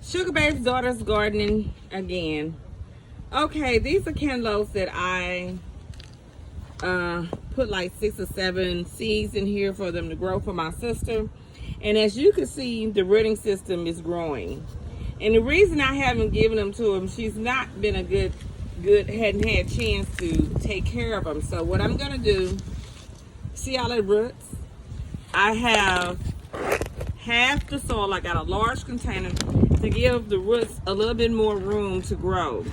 Sugar Babe's Daughter's Gardening again. Okay, these are cantaloupes that I put like 6 or 7 seeds in here for them to grow for my sister. And as you can see, the rooting system is growing. And the reason I haven't given them to him, she's not been a hadn't had a chance to take care of them. So what I'm gonna do, see all the roots? I have half the soil. I got a large container to give the roots a little bit more room to grow.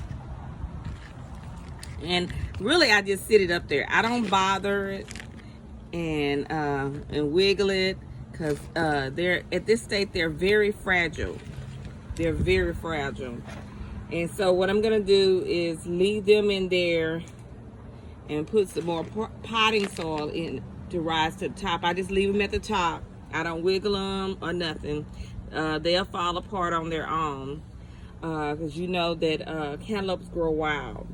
And really, I just sit it up there. I don't bother it and wiggle it because they're at this state. They're very fragile. They're very fragile. And so what I'm gonna do is leave them in there and put some more potting soil in to rise to the top. I just leave them at the top. I don't wiggle them or nothing. They'll fall apart on their own because you know that cantaloupes grow wild.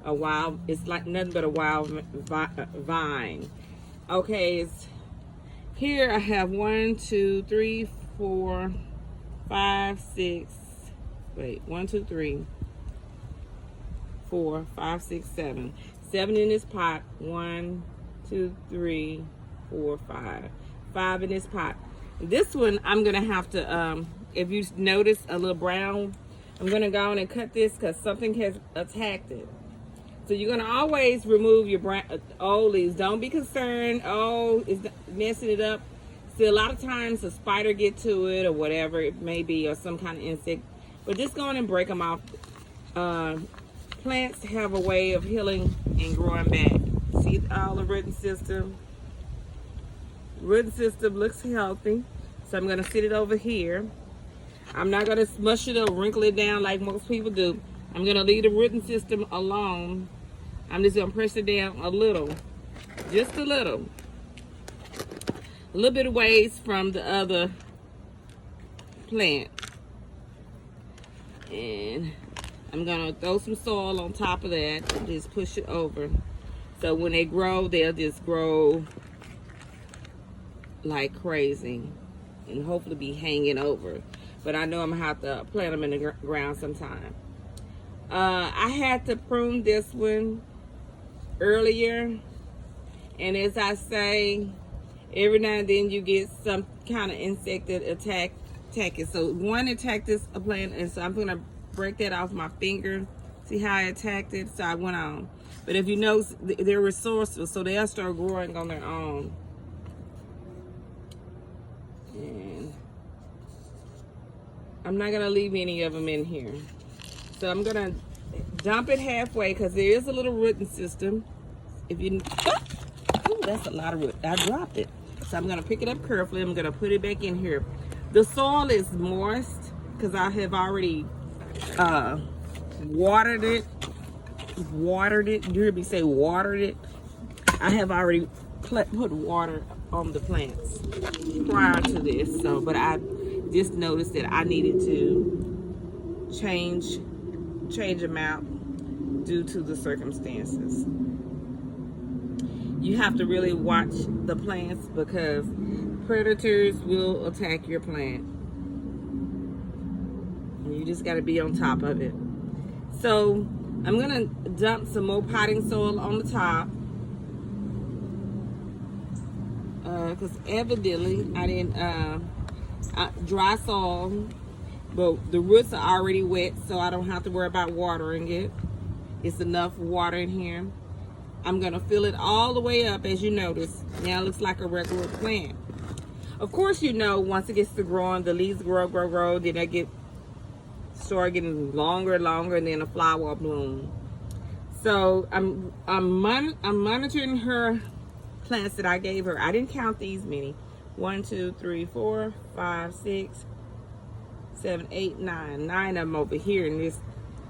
A wild, it's like nothing but a wild vine. Okay, here I have 1, 2, 3, 4, 5, 6. Wait, 1, 2, 3, 4, 5, 6, 7. 7 in this pot. 1, 2, 3, 4, 5. 5 in this pot. This one I'm gonna have to, if you notice a little brown, I'm gonna go on and cut this because something has attacked it. So you're gonna always remove your old leaves. Don't be concerned, oh, it's messing it up. See, a lot of times a spider get to it or whatever it may be, or some kind of insect. But just go on and break them off. Plants have a way of healing and growing back. See all the rooting system? Rooting system looks healthy. So I'm gonna sit it over here. I'm not gonna smush it or wrinkle it down like most people do. I'm gonna leave the rooting system alone. I'm just gonna press it down a little, just a little bit of ways from the other plant. And I'm gonna throw some soil on top of that and just push it over. So when they grow, they'll just grow like crazy and hopefully be hanging over. But I know I'm gonna have to plant them in the ground sometime. I had to prune this one earlier, and as I say, every now and then you get some kind of insect that attack it. So one attacked this plant, and so I'm gonna break that off my finger. See how I attacked it? So I went on. But if you notice, they're resourceful, so they'll start growing on their own. And I'm not gonna leave any of them in here. So I'm gonna dump it halfway because there is a little rooting system. If you, oh, that's a lot of root. I dropped it. So I'm gonna pick it up carefully. I'm gonna put it back in here. The soil is moist because I have already watered it. You hear me say watered it? I have already put water on the plants prior to this. So, but I just noticed that I needed to change them out due to the circumstances. You have to really watch the plants because predators will attack your plant. You just got to be on top of it. So I'm gonna dump some more potting soil on the top because evidently I didn't dry soil, but the roots are already wet, so I don't have to worry about watering it. It's enough water in here. I'm gonna fill it all the way up, as you notice. Now it looks like a regular plant. Of course, you know, once it gets to growing, the leaves grow, then they start getting longer, and then a flower will bloom. So I'm monitoring her plants that I gave her. I didn't count these many. 1, 2, 3, 4, 5, 6, 7, 8, 9. 9 of them over here in this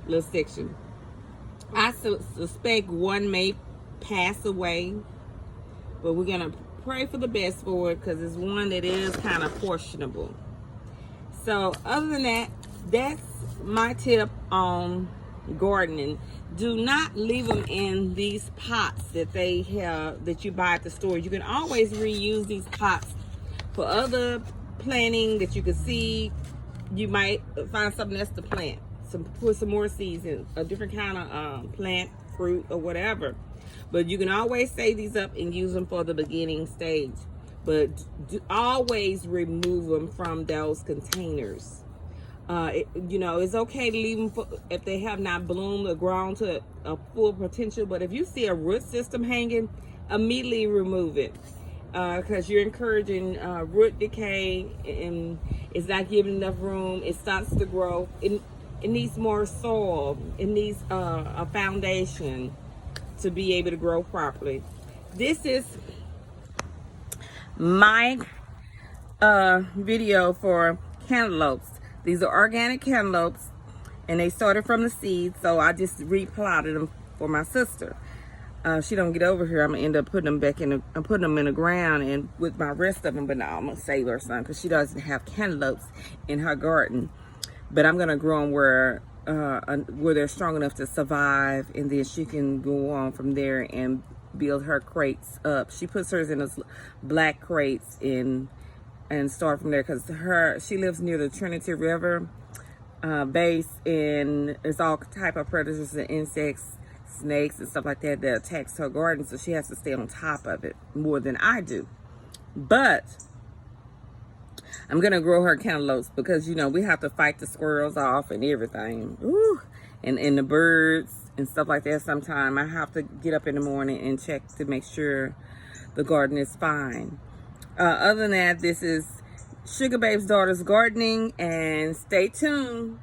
little section. I suspect one may pass away, but we're gonna pray for the best for it because it's one that is kind of portionable. So other than that, that's my tip on gardening. Do not leave them in these pots that you buy at the store. You can always reuse these pots for other planting that you can see you might find something else to plant. Put some more seeds in a different kind of plant, fruit, or whatever. But you can always save these up and use them for the beginning stage. But always remove them from those containers. You know, it's okay to leave them if they have not bloomed or grown to a full potential. But if you see a root system hanging, immediately remove it. Because you're encouraging root decay, and it's not giving enough room. It starts to grow. It needs more soil. It needs a foundation to be able to grow properly. This is my video for cantaloupes. These are organic cantaloupes, and they started from the seeds, so I just repotted them for my sister. She don't get over here, I'm gonna end up putting them back in the ground and with my rest of them. But no, I'm gonna save her some because she doesn't have cantaloupes in her garden. But I'm gonna grow them where they're strong enough to survive, and then she can go on from there and build her crates up. She puts hers in those black crates and start from there, because she lives near the Trinity River base, and there's all type of predators and insects, snakes and stuff like that attacks her garden, so she has to stay on top of it more than I do. But I'm gonna grow her cantaloupes because, you know, we have to fight the squirrels off and everything. Ooh, and the birds and stuff like that. Sometime I have to get up in the morning and check to make sure the garden is fine. Other than that, this is Sugar Babe's Daughter's Gardening, and stay tuned.